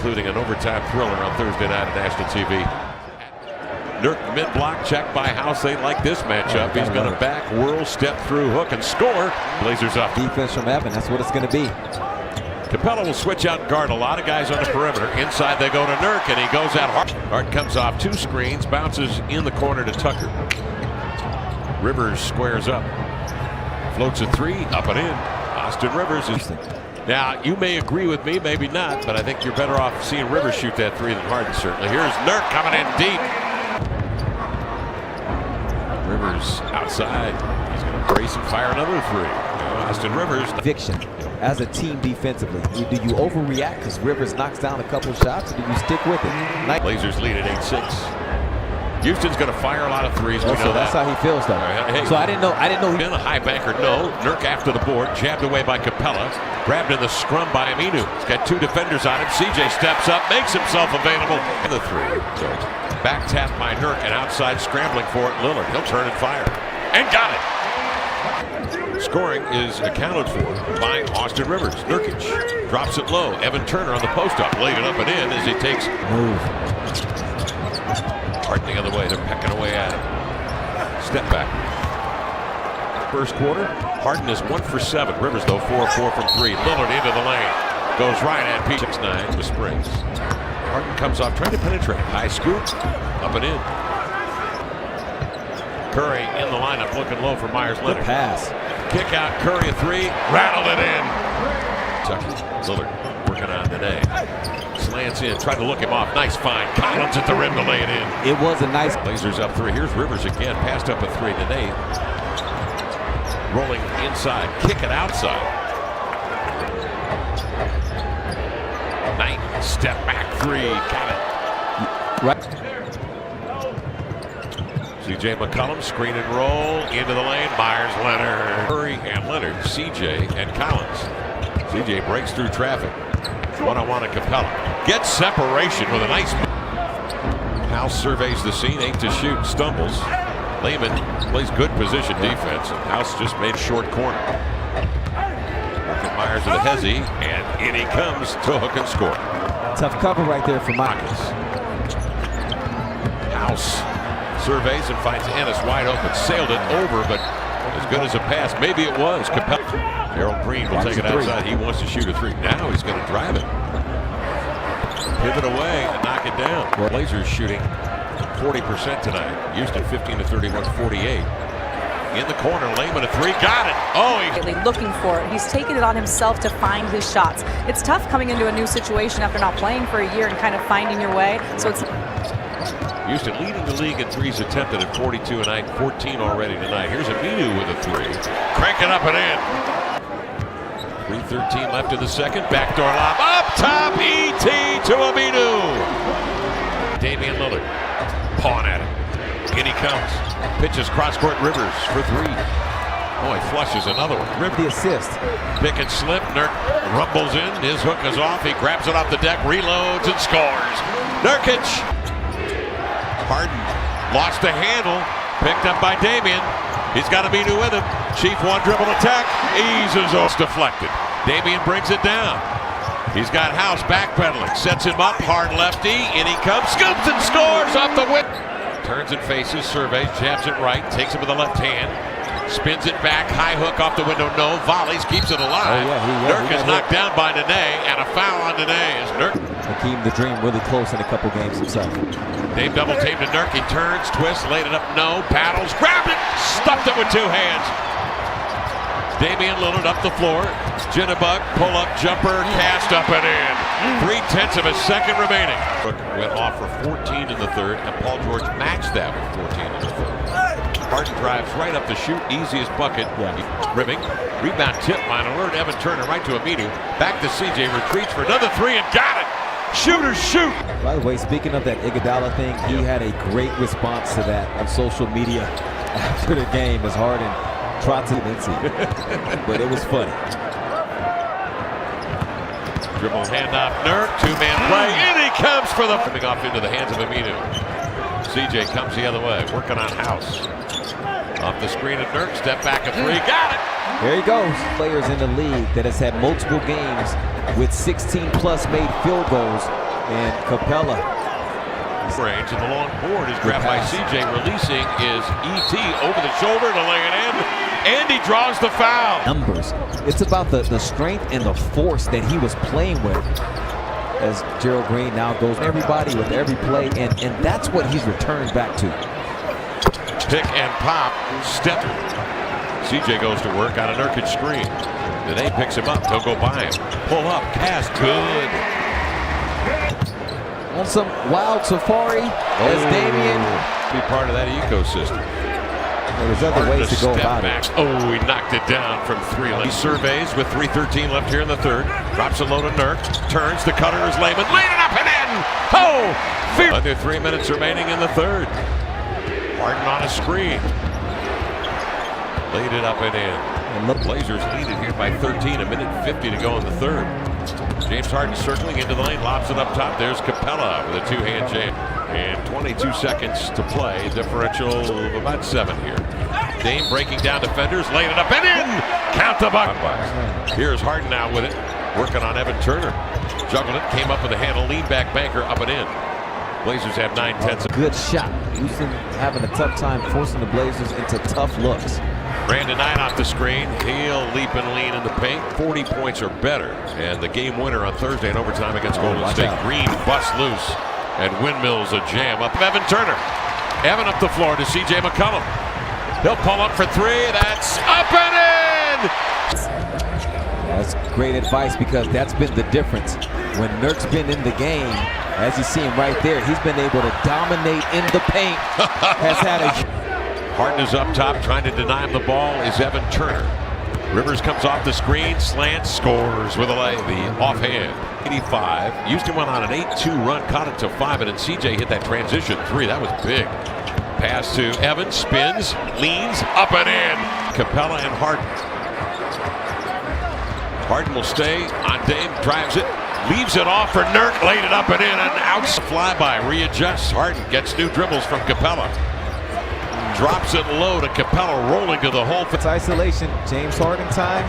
including an overtime thriller on Thursday night on national TV. Nurk mid-block check by House. They like this matchup. He's going to back, whirl, step through, hook, and score. Blazers up. Defense from Evan. That's what it's going to be. Capella will switch out and guard a lot of guys on the perimeter. Inside they go to Nurk, and he goes out hard. Hart comes off 2 screens, bounces in the corner to Tucker. Rivers squares up. Floats a 3, up and in. Austin Rivers is... Now, you may agree with me, maybe not, but I think you're better off seeing Rivers shoot that 3 than Harden, certainly. Here's Nurk coming in deep. Rivers outside. He's going to brace and fire another 3. Austin Rivers. Conviction as a team defensively. Do you overreact because Rivers knocks down a couple shots, or do you stick with it? Blazers lead at 8-6. Houston's going to fire a lot of 3s. We know that's how he feels, though. Hey, so I didn't know. Been a high banker. No. Nurk after the board, jabbed away by Capella, grabbed in the scrum by Aminu. He's got 2 defenders on him. CJ steps up, makes himself available. And the 3. So back tap by Nurk, and outside scrambling for it. Lillard. He'll turn and fire, and got it. Scoring is accounted for by Austin Rivers. Nurkic drops it low. Evan Turner on the post-up, laid it up and in as he takes move. Harden the other way. They're pecking away at him. Step back. First quarter, Harden is 1 for 7. Rivers, though, 4 for 4 from 3. Lillard into the lane. Goes right at Pete. 6-9 with Springs. Harden comes off trying to penetrate. High scoop. Up and in. Curry in the lineup looking low for Myers Leonard. Good pass. Kick out, Curry a 3. Rattled it in. Tucker. Lillard working on today. Slants in, tried to look him off. Nice find. Collins at the rim to lay it in. It was a nice. Blazers up 3. Here's Rivers again. Passed up a 3 today. Rolling inside. Kick it outside. Knight. Step back 3. Got it. Right. CJ McCollum. Screen and roll. Into the lane. Myers Leonard. Curry and Leonard. CJ and Collins. CJ breaks through traffic. One-on-one at Capella. Gets separation with a nice... House surveys the scene. 8 to shoot. Stumbles. Lehman plays good position defense. And House just made short corner. Working Myers with a hezzy. And in he comes to hook and score. Tough cover right there for Marcus. House surveys and finds Ennis wide open. Sailed it over, but as good as a pass. Maybe it was. Capella. Harold Green will take it outside. He wants to shoot a 3. Now he's going to drive it. Pivot away and knock it down. Blazers shooting 40% tonight. Houston 15 to 31, 48. In the corner, Lehman a 3. Got it. Oh, he's looking for it. He's taken it on himself to find his shots. It's tough coming into a new situation after not playing for a year and kind of finding your way. So it's Houston leading the league in 3s attempted at 42 tonight, 14 already tonight. Here's Aminu with a 3. Crank it up and in. 3:13 left in the second. Backdoor lob. Up top. E.T. to Aminu. Damian Lillard. Pawing at it. In he comes. Pitches cross-court. Rivers for 3. Oh, he flushes another one. Rip the assist. Pick and slip. Nurk rumbles in. His hook is off. He grabs it off the deck, reloads, and scores. Nurkic. Harden lost the handle. Picked up by Damian. He's got Aminu with him. Chief one dribble attack. Eases off. Deflected. Damian brings it down. He's got House backpedaling. Sets him up. Hard lefty. In he comes. Scoops and scores off the whip. Turns and faces. Surveys. Jabs it right. Takes it with the left hand. Spins it back. High hook off the window. No. Volleys. Keeps it alive. Oh, yeah, Nurk is knocked down by Nene. And a foul on Nene as Nurk. Hakeem the Dream really close in a couple games himself. Dave double teamed to Nurk. He turns, twists, laid it up. No. Paddles. Grabbed it. Stuffed it with 2 hands. Damian Lillard up the floor. Jitterbug, pull-up jumper, cast up and in. 3/10 of a second remaining. Went off for 14 in the third, and Paul George matched that with 14 in the third. Harden drives right up the shoot, easiest bucket. Ribbing, rebound tip by an alert Evan Turner right to Aminu. Back to CJ, retreats for another 3 and got it. Shooters shoot. By the way, speaking of that Iguodala thing, he had a great response to that on social media after the game as Harden tried to but it was funny. Dribble handoff, Nurk, 2-man play, and he comes for the coming off into the hands of Aminu. CJ comes the other way, working on House. Off the screen of Nurk, step back a 3, got it! There he goes. Players in the league that has had multiple games with 16+ made field goals And Capella. Range, and the long board is grabbed by CJ. Releasing is E.T. over the shoulder to lay it in. And he draws the foul. Numbers. It's about the strength and the force that he was playing with. As Gerald Green now goes everybody with every play, and that's what he's returned back to. Pick and pop. Step. CJ goes to work on a Nurkic screen. Dene picks him up. He'll go by him. Pull up. Pass. Good. On some wild safari as Damian. Be part of that ecosystem. There's other ways to go about back. it. Oh, he knocked it down from 3. He surveys with 3:13 left here in the third. Drops a low to Nurk. Turns. The cutter is Layman. Laid it up and in. Oh! Under 3 minutes remaining in the third. Harden on a screen. Laid it up and in. And the Blazers lead it here by 13. A minute 50 to go in the third. James Harden circling into the lane. Lobs it up top. There's Capella with a two-hand jam. And 22 seconds to play. Differential of about 7 here. Dame breaking down defenders. Laid it up and in. Count the buck. Here's Harden now with it. Working on Evan Turner. Juggled it. Came up with a handle. Lean back banker up and in. Blazers have 9/10. Good shot. Houston having a tough time forcing the Blazers into tough looks. Brandon Knight off the screen. He'll leap and lean in the paint. 40 points or better. And the game winner on Thursday in overtime against Golden State. Green busts loose. And windmills a jam up Evan Turner. Evan up the floor to C.J. McCollum. He'll pull up for 3. That's up and in! That's great advice because that's been the difference. When Nurk's been in the game, as you see him right there, he's been able to dominate in the paint. Has had a... Harden is up top, trying to deny him the ball is Evan Turner. Rivers comes off the screen, slants, scores with a lay, the offhand. 85. Houston went on an 8-2 run, caught it to 5, and then CJ hit that transition 3. That was big. Pass to Evans, spins, leans, up and in. Capella and Harden. Harden will stay on Dame, drives it, leaves it off for Nurk, laid it up and in, and out. Flyby, readjusts. Harden gets new dribbles from Capella. Drops it low to Capella, rolling to the hole. It's isolation. James Harden time.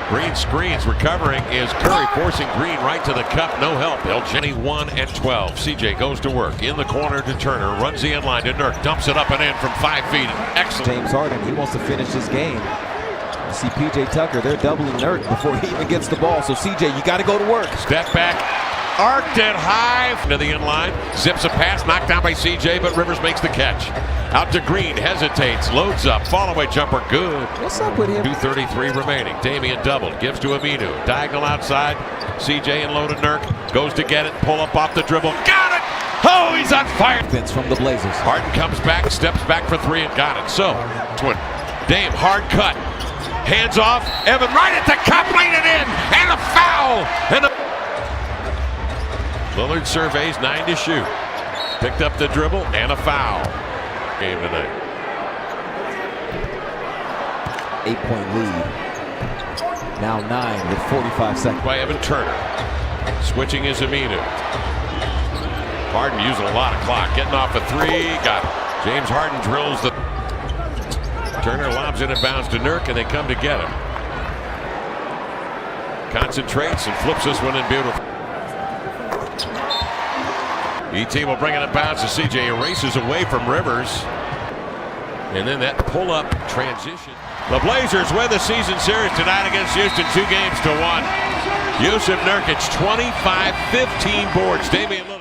Green screens, recovering is Curry, forcing Green right to the cup. No help. They'll 21 and 12. CJ goes to work in the corner to Turner, runs the inline to Nurk, dumps it up and in from 5 feet. Excellent. James Harden, he wants to finish this game. You see PJ Tucker, they're doubling Nurk before he even gets the ball. So CJ, you got to go to work. Step back. Arced it high to the inline. Zips a pass, knocked down by CJ, but Rivers makes the catch. Out to Green, hesitates, loads up, fall-away jumper, good. What's up with him? 2:33 remaining. Damian doubled, gives to Aminu. Diagonal outside. CJ and low to Nurk. Goes to get it, pull up off the dribble. Got it! Oh, he's on fire! Defense from the Blazers. Harden comes back, steps back for 3 and got it. So, twin. Dame, hard cut. Hands off. Evan right at the cup, laid it in, and a foul! And a Lillard surveys 9 to shoot. Picked up the dribble and a foul. Game tonight. 8-point lead. Now 9 with 45 seconds. By Evan Turner. Switching is Aminu. Harden using a lot of clock. Getting off a 3. Got it. James Harden drills the... Turner lobs it and bounds to Nurk, and they come to get him. Concentrates and flips this one in beautiful. E.T. will bring it in bounds to CJ. Erases away from Rivers. And then that pull-up transition. The Blazers win the season series tonight against Houston, 2 games to 1. Jusuf Nurkic, 25-15 boards. Damian Lillard.